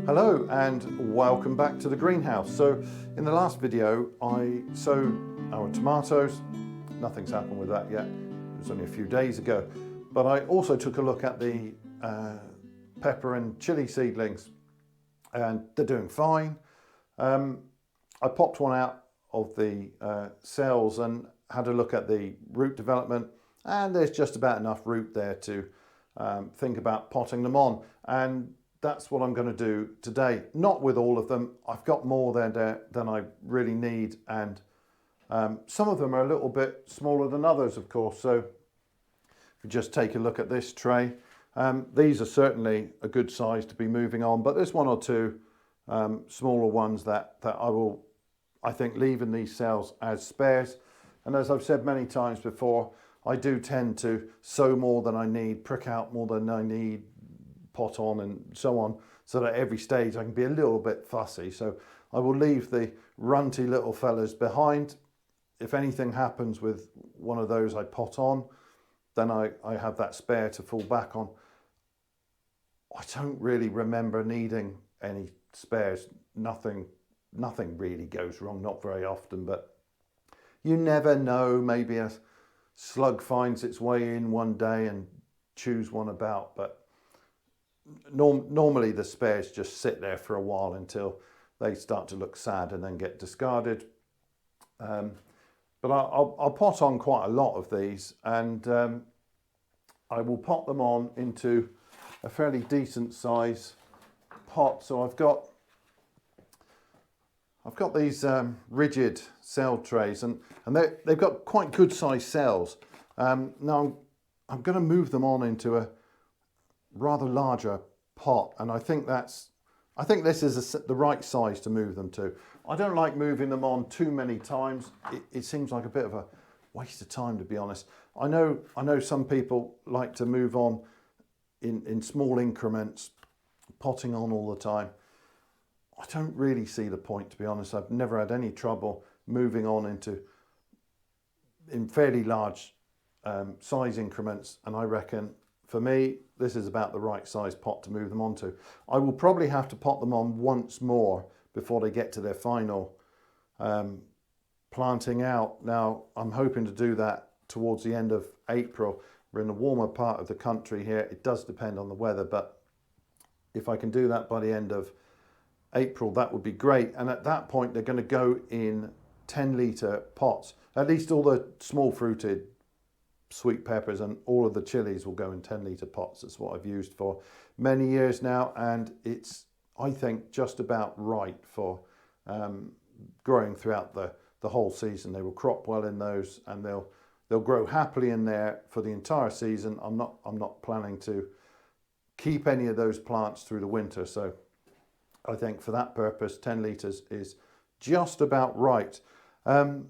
Hello and welcome back to the greenhouse. So in the last video I sowed our tomatoes. Nothing's happened with that yet. It was only a few days ago. But I also took a look at the pepper and chilli seedlings and they're doing fine. I popped one out of the cells and had a look at the root development, and there's just about enough root there to think about potting them on. And that's what I'm going to do today. Not with all of them. I've got more there than I really need, and some of them are a little bit smaller than others, of course. So if you just take a look at this tray, these are certainly a good size to be moving on, but there's one or two smaller ones that I will, I think, leave in these cells as spares. And as I've said many times before, I do tend to sow more than I need, prick out more than I need, pot on and so on, so that at every stage I can be a little bit fussy. So I will leave the runty little fellas behind. If anything happens with one of those I pot on, then I have that spare to fall back on. I don't really remember needing any spares. Nothing really goes wrong, not very often, but you never know. Maybe a slug finds its way in one day and chews one about, but normally the spares just sit there for a while until they start to look sad and then get discarded. But I'll pot on quite a lot of these, and I will pot them on into a fairly decent size pot. So I've got these rigid cell trays, and they've got quite good sized cells. Now I'm going to move them on into a rather larger pot, and I think this is the right size to move them to. I don't like moving them on too many times. It seems like a bit of a waste of time, to be honest. I know some people like to move on in small increments, potting on all the time. I don't really see the point, to be honest. I've never had any trouble moving on in fairly large size increments, and I reckon for me this is about the right size pot to move them onto. I will probably have to pot them on once more before they get to their final planting out. Now I'm hoping to do that towards the end of April. We're in the warmer part of the country here. It does depend on the weather, but if I can do that by the end of April, that would be great. And at that point they're going to go in 10-litre pots. At least all the small fruited sweet peppers and all of the chilies will go in 10-litre pots. That's what I've used for many years now, and it's, I think, just about right for growing throughout the whole season. They will crop well in those, and they'll grow happily in there for the entire season. I'm not planning to keep any of those plants through the winter, so I think for that purpose 10 litres is just about right. But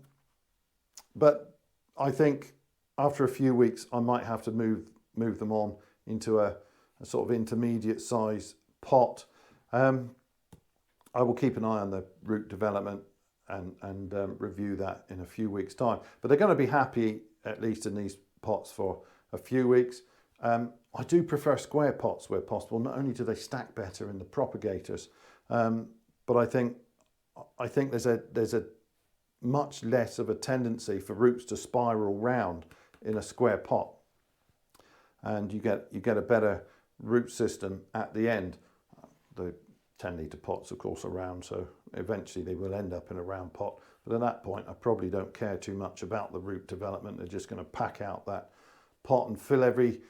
I think after a few weeks I might have to move them on into a sort of intermediate size pot. I will keep an eye on the root development and review that in a few weeks' time. But they're going to be happy, at least in these pots, for a few weeks. I do prefer square pots where possible. Not only do they stack better in the propagators, but I think there's a much less of a tendency for roots to spiral round in a square pot, and you get a better root system at the end. The 10-litre pots, of course, are round, so eventually they will end up in a round pot. But at that point, I probably don't care too much about the root development. They're just going to pack out that pot and fill every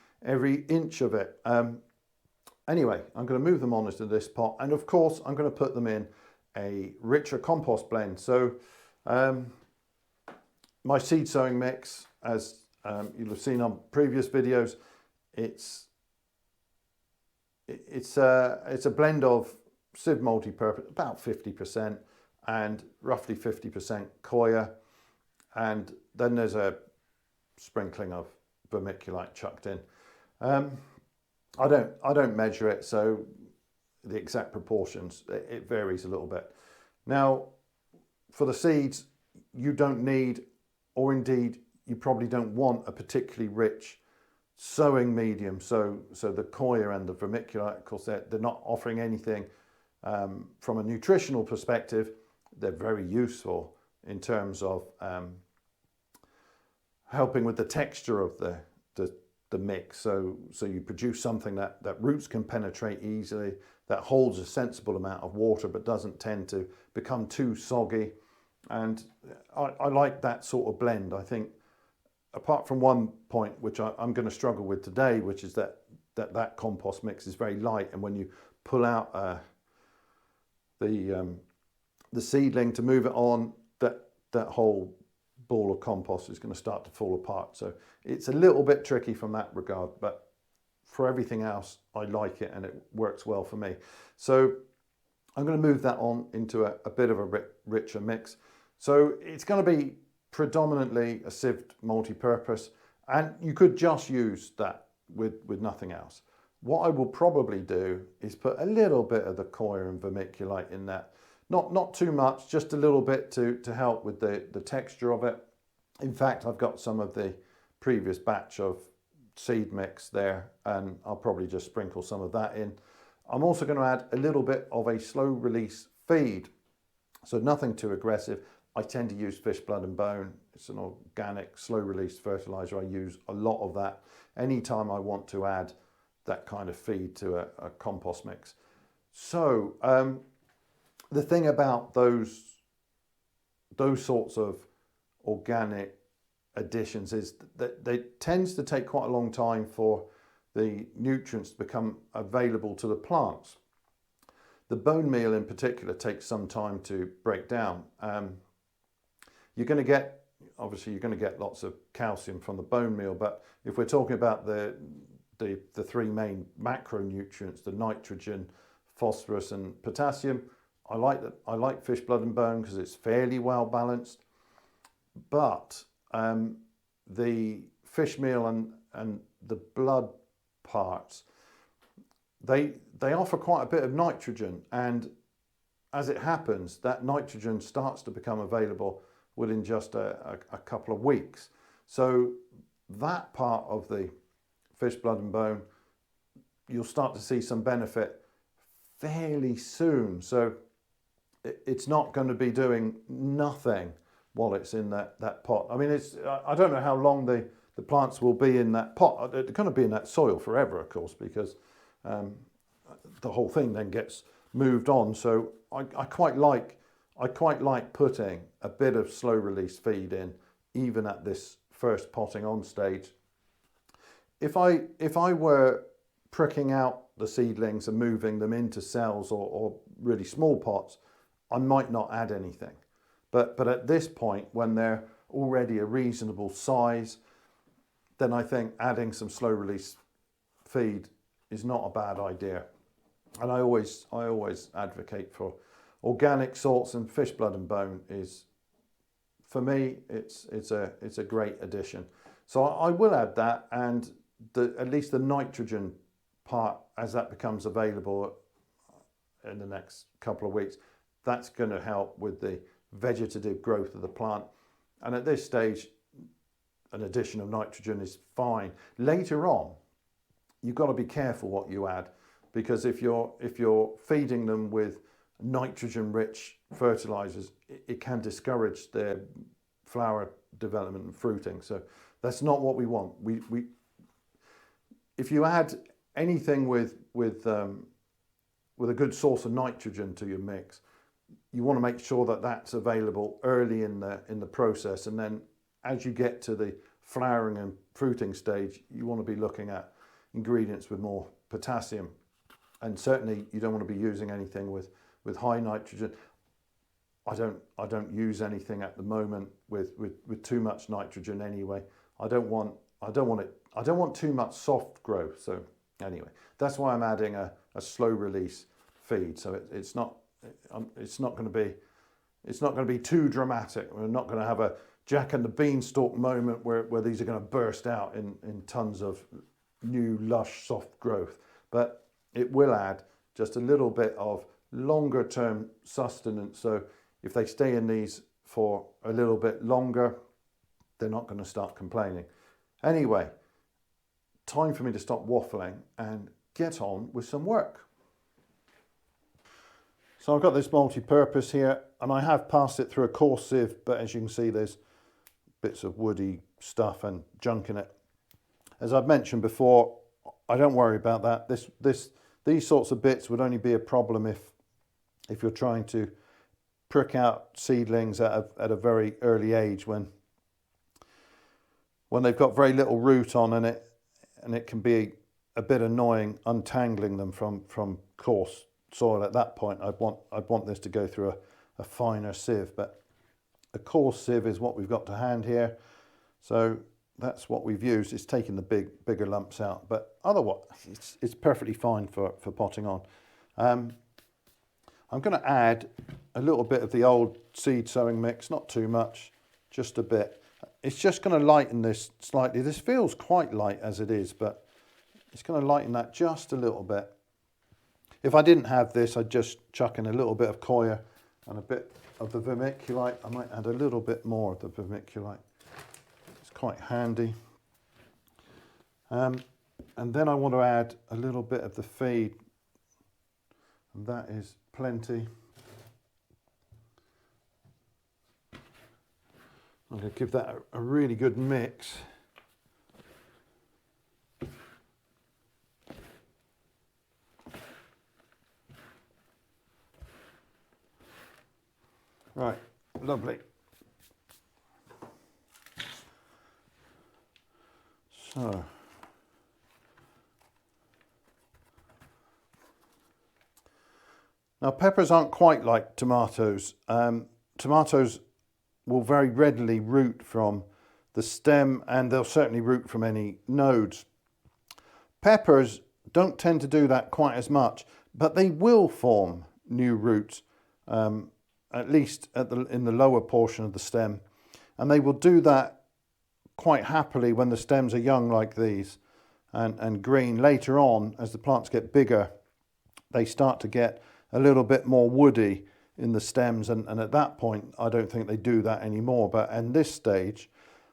inch of it. Anyway, I'm going to move them on into this pot, and of course I'm going to put them in a richer compost blend. So my seed sowing mix, as you'll have seen on previous videos, it's a blend of sieve multi-purpose, about 50%, and roughly 50% coir, and then there's a sprinkling of vermiculite chucked in. I don't measure it, so the exact proportions, it varies a little bit. Now, for the seeds, you don't need, or indeed you probably don't want, a particularly rich sowing medium. So the coir and the vermiculite, of course, they're not offering anything from a nutritional perspective, they're very useful in terms of helping with the texture of the mix. So you produce something that roots can penetrate easily, that holds a sensible amount of water but doesn't tend to become too soggy. And I like that sort of blend. I think, apart from one point which I'm going to struggle with today, which is that compost mix is very light, and when you pull out the seedling to move it on, that whole ball of compost is going to start to fall apart. So it's a little bit tricky from that regard, but for everything else, I like it and it works well for me. So I'm going to move that on into a bit of a richer mix. So it's going to be predominantly a sieved multi-purpose, and you could just use that with nothing else. What I will probably do is put a little bit of the coir and vermiculite in that. Not too much, just a little bit to help with the texture of it. In fact, I've got some of the previous batch of seed mix there, and I'll probably just sprinkle some of that in. I'm also going to add a little bit of a slow release feed, so nothing too aggressive. I tend to use fish blood and bone. It's an organic slow release fertiliser. I use a lot of that anytime I want to add that kind of feed to a compost mix. So the thing about those sorts of organic additions is that they tends to take quite a long time for the nutrients to become available to the plants. The bone meal in particular takes some time to break down. You're going to get lots of calcium from the bone meal, but if we're talking about the three main macronutrients, the nitrogen, phosphorus and potassium, I like fish blood and bone because it's fairly well balanced. But the fish meal and the blood parts, they offer quite a bit of nitrogen, and as it happens, that nitrogen starts to become available within just a couple of weeks. So that part of the fish blood and bone, you'll start to see some benefit fairly soon. So it's not going to be doing nothing while it's in that pot. I mean, I don't know how long the plants will be in that pot. They're going to be in that soil forever, of course, because the whole thing then gets moved on. So I quite like putting a bit of slow release feed in, even at this first potting on stage. If I were pricking out the seedlings and moving them into cells or really small pots, I might not add anything. But at this point, when they're already a reasonable size, then I think adding some slow release feed is not a bad idea. And I always advocate for organic salts, and fish blood and bone is, for me, it's a great addition. So I will add that, and at least the nitrogen part, as that becomes available in the next couple of weeks, that's going to help with the vegetative growth of the plant. And at this stage, an addition of nitrogen is fine. Later on, you've got to be careful what you add, because if you're feeding them with nitrogen-rich fertilizers, it can discourage their flower development and fruiting. So that's not what we want. If you add anything with a good source of nitrogen to your mix, you want to make sure that that's available early in the process, and then as you get to the flowering and fruiting stage, you want to be looking at ingredients with more potassium, and certainly you don't want to be using anything with high nitrogen. I don't use anything at the moment with too much nitrogen anyway. I don't want too much soft growth. So anyway, that's why I'm adding a slow release feed. So it's not going to be too dramatic. We're not going to have a Jack and the Beanstalk moment where these are going to burst out in tons of new lush soft growth. But it will add just a little bit of longer term sustenance. So if they stay in these for a little bit longer, they're not going to start complaining. Anyway, time for me to stop waffling and get on with some work. So I've got this multi-purpose here, and I have passed it through a coarse sieve, but as you can see there's bits of woody stuff and junk in it. As I've mentioned before, I don't worry about that. These sorts of bits would only be a problem if you're trying to prick out seedlings at a very early age when they've got very little root on in it, and it can be a bit annoying untangling them from coarse soil. At that point I'd want this to go through a finer sieve, but a coarse sieve is what we've got to hand here, so that's what we've used. It's taking the bigger lumps out, but otherwise it's perfectly fine for potting on. I'm going to add a little bit of the old seed sowing mix, not too much, just a bit. It's just going to lighten this slightly. This feels quite light as it is, but it's going to lighten that just a little bit. If I didn't have this, I'd just chuck in a little bit of coir and a bit of the vermiculite. I might add a little bit more of the vermiculite. It's quite handy. And then I want to add a little bit of the feed, and that is plenty. I'm going to give that a really good mix. Right, lovely. So, now peppers aren't quite like tomatoes. Tomatoes will very readily root from the stem, and they'll certainly root from any nodes. Peppers don't tend to do that quite as much, but they will form new roots, at least in the lower portion of the stem, and they will do that quite happily when the stems are young like these and green. Later on, as the plants get bigger, they start to get a little bit more woody in the stems, and at that point I don't think they do that anymore. But in this stage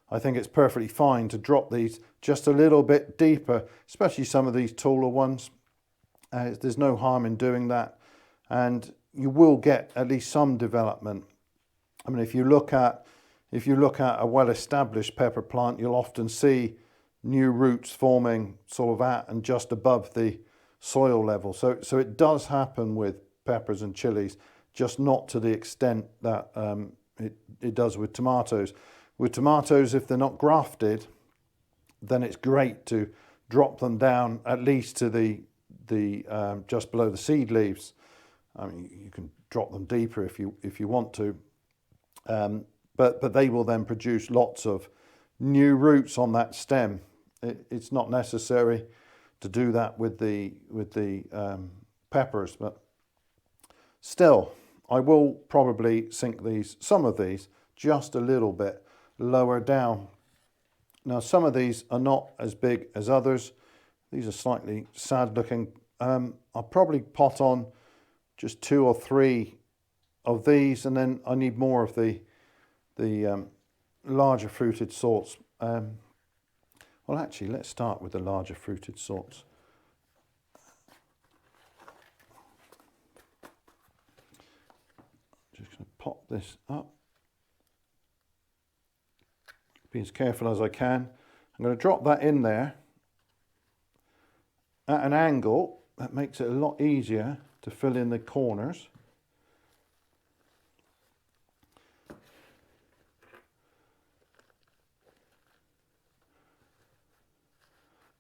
I think it's perfectly fine to drop these just a little bit deeper, especially some of these taller ones. There's no harm in doing that, and you will get at least some development. I mean, if you look at a well-established pepper plant, you'll often see new roots forming sort of at and just above the soil level. So it does happen with peppers and chilies, just not to the extent that it does with tomatoes. With tomatoes, if they're not grafted, then it's great to drop them down at least to the just below the seed leaves. I mean, you can drop them deeper if you want to, but they will then produce lots of new roots on that stem. It's not necessary to do that with the peppers, but still, I will probably sink some of these just a little bit lower down. Now, some of these are not as big as others. These are slightly sad looking. I'll probably pot on just 2 or 3 of these, and then I need more of the larger fruited sorts. Well, actually, let's start with the larger fruited sorts. Just going to pop this up. Be as careful as I can. I'm going to drop that in there at an angle that makes it a lot easier to fill in the corners.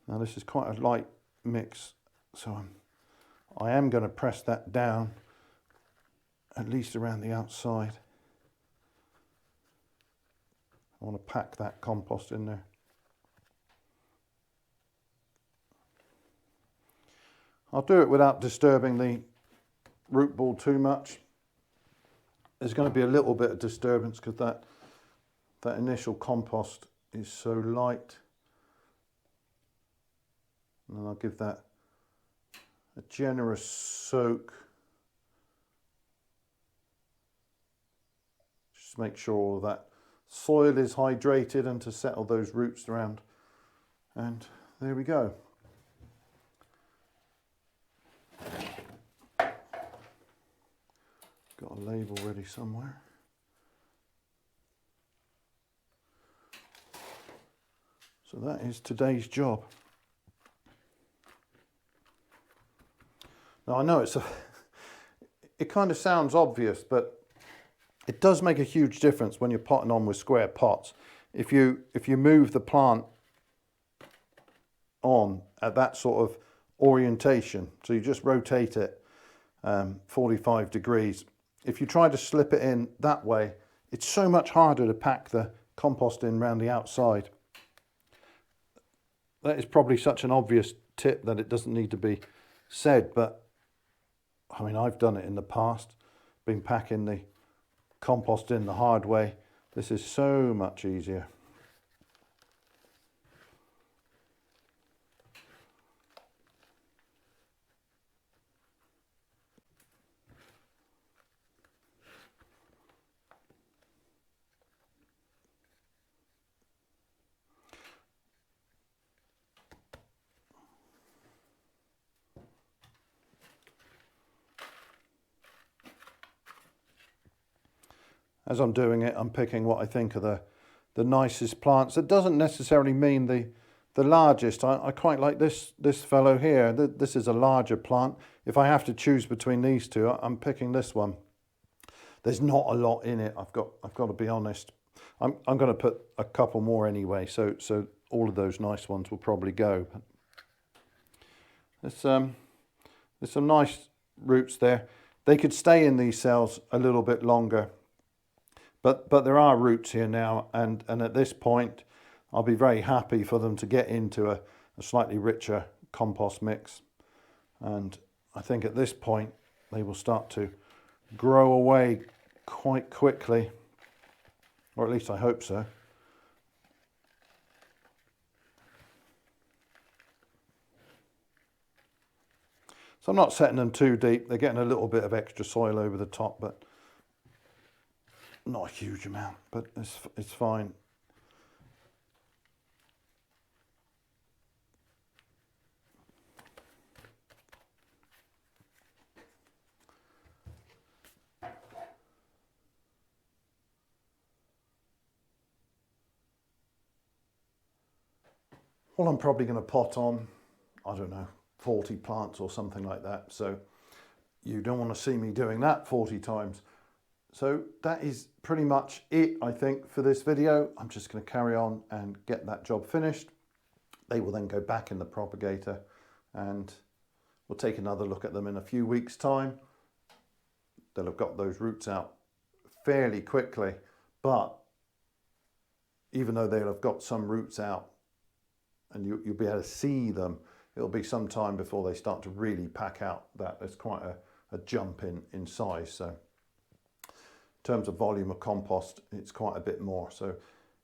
Now this is quite a light mix, so I am going to press that down at least around the outside. I want to pack that compost in there. I'll do it without disturbing the root ball too much. There's going to be a little bit of disturbance because that initial compost is so light. And then I'll give that a generous soak. Just make sure all that soil is hydrated and to settle those roots around. And there we go. Got a label ready somewhere. So that is today's job. Now I know it kind of sounds obvious, but it does make a huge difference when you're potting on with square pots. If you move the plant on at that sort of orientation, so you just rotate it 45 degrees. If you try to slip it in that way, it's so much harder to pack the compost in around the outside. That is probably such an obvious tip that it doesn't need to be said, but I mean, I've done it in the past, been packing the compost in the hard way. This is so much easier. As I'm doing it, I'm picking what I think are the nicest plants. It doesn't necessarily mean the largest. I quite like this fellow here. This is a larger plant. If I have to choose between these two, I'm picking this one. There's not a lot in it. I've got to be honest. I'm going to put a couple more anyway. So all of those nice ones will probably go. There's some nice roots there. They could stay in these cells a little bit longer. But there are roots here now, and at this point, I'll be very happy for them to get into a slightly richer compost mix. And I think at this point, they will start to grow away quite quickly, or at least I hope so. So I'm not setting them too deep. They're getting a little bit of extra soil over the top, but not a huge amount, but it's fine. Well, I'm probably going to pot on, I don't know, 40 plants or something like that. So you don't want to see me doing that 40 times. So that is pretty much it, I think, for this video. I'm just going to carry on and get that job finished. They will then go back in the propagator and we'll take another look at them in a few weeks' time. They'll have got those roots out fairly quickly, but even though they'll have got some roots out and you'll be able to see them, it'll be some time before they start to really pack out. There's quite a jump in size. So in terms of volume of compost, it's quite a bit more. So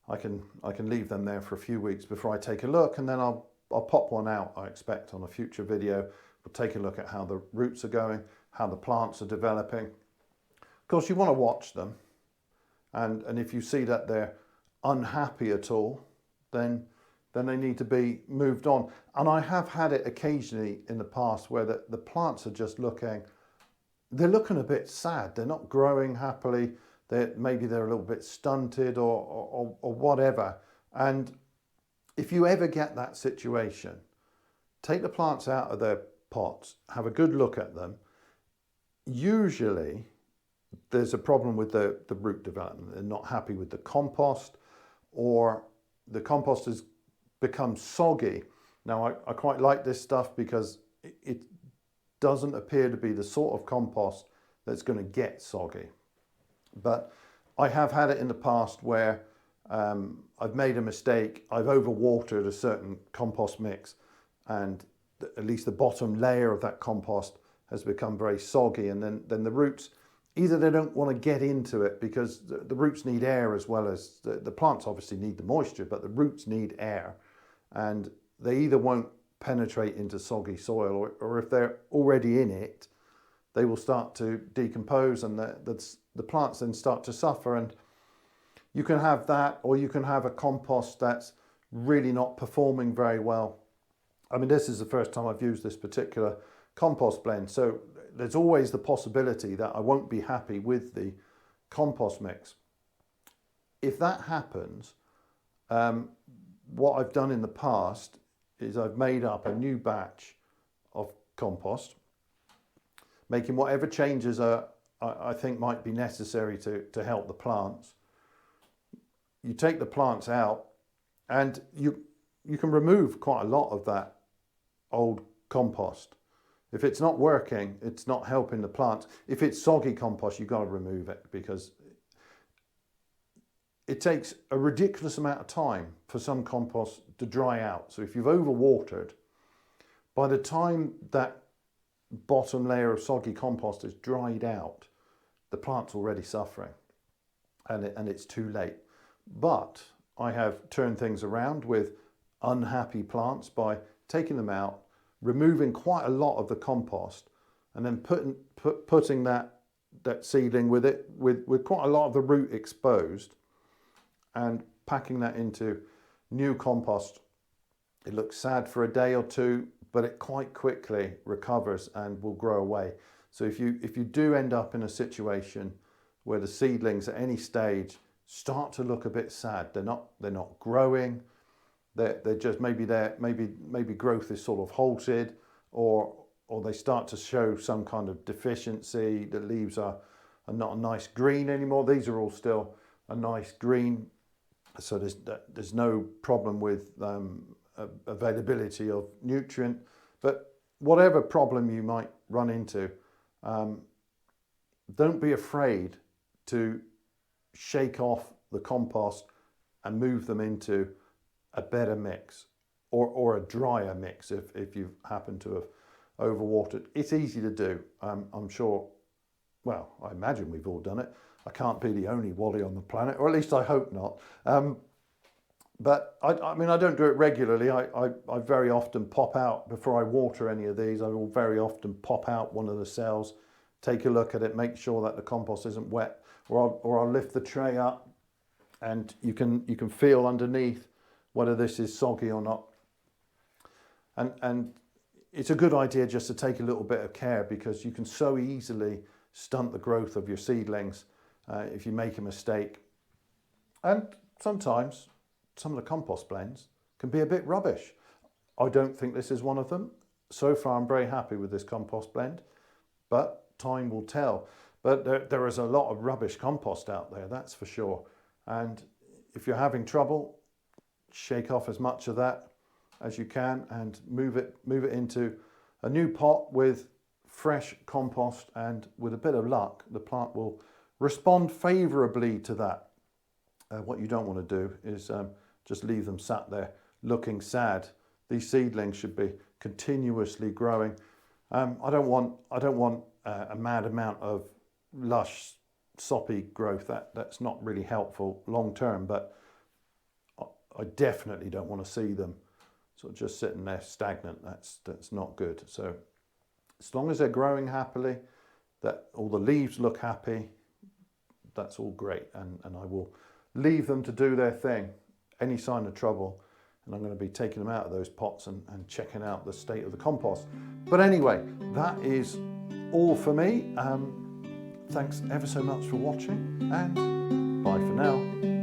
I can leave them there for a few weeks before I take a look, and then I'll pop one out, I expect, on a future video. We'll take a look at how the roots are going, how the plants are developing. Of course, you want to watch them, and if you see that they're unhappy at all, then they need to be moved on. And I have had it occasionally in the past where the plants are just looking a bit sad. They're not growing happily. Maybe they're a little bit stunted or whatever. And if you ever get that situation, take the plants out of their pots, have a good look at them. Usually there's a problem with the root development. They're not happy with the compost, or the compost has become soggy. Now I quite like this stuff because it doesn't appear to be the sort of compost that's going to get soggy. But I have had it in the past where I've made a mistake. I've overwatered a certain compost mix, and at least the bottom layer of that compost has become very soggy, and then the roots, either they don't want to get into it because the roots need air as well as the plants obviously need the moisture, but the roots need air, and they either won't penetrate into soggy soil, or if they're already in it, they will start to decompose, and the plants then start to suffer. And you can have that, or you can have a compost that's really not performing very well. I mean, this is the first time I've used this particular compost blend, so there's always the possibility that I won't be happy with the compost mix. If that happens, what I've done in the past is I've made up a new batch of compost, making whatever changes I think might be necessary to help the plants. You take the plants out and you can remove quite a lot of that old compost. If it's not working, it's not helping the plants. If it's soggy compost, you've got to remove it, because it takes a ridiculous amount of time for some compost to dry out. So if you've overwatered, by the time that bottom layer of soggy compost is dried out, the plant's already suffering, and it's too late. But I have turned things around with unhappy plants by taking them out, removing quite a lot of the compost, and then putting that seedling with it, with quite a lot of the root exposed, and packing that into new compost. It looks sad for a day or two, but it quite quickly recovers and will grow away. So if you do end up in a situation where the seedlings at any stage start to look a bit sad, they're not growing, they're just maybe growth is sort of halted, or they start to show some kind of deficiency. The leaves are not a nice green anymore. These are all still a nice green, so there's no problem with availability of nutrient. But whatever problem you might run into, don't be afraid to shake off the compost and move them into a better mix, or a drier mix if you happen to have overwatered. It's easy to do. I'm sure, well, I imagine we've all done it. I can't be the only Wally on the planet, or at least I hope not. But I mean, I don't do it regularly. I very often pop out, before I water any of these, I will very often pop out one of the cells, take a look at it, make sure that the compost isn't wet, or I'll lift the tray up, and you can feel underneath whether this is soggy or not. And it's a good idea just to take a little bit of care, because you can so easily stunt the growth of your seedlings if you make a mistake. And sometimes some of the compost blends can be a bit rubbish. I don't think this is one of them. So far, I'm very happy with this compost blend, but time will tell. But there is a lot of rubbish compost out there, that's for sure. And if you're having trouble, shake off as much of that as you can and move it into a new pot with fresh compost, and with a bit of luck, the plant will respond favourably to that. What you don't want to do is just leave them sat there looking sad. These seedlings should be continuously growing. I don't want a mad amount of lush, soppy growth. That's not really helpful long term, but I definitely don't want to see them sort of just sitting there stagnant. That's not good. So as long as they're growing happily, that all the leaves look happy, that's all great, and I will leave them to do their thing. Any sign of trouble, and I'm going to be taking them out of those pots and checking out the state of the compost. But anyway, that is all for me. Thanks ever so much for watching, and bye for now.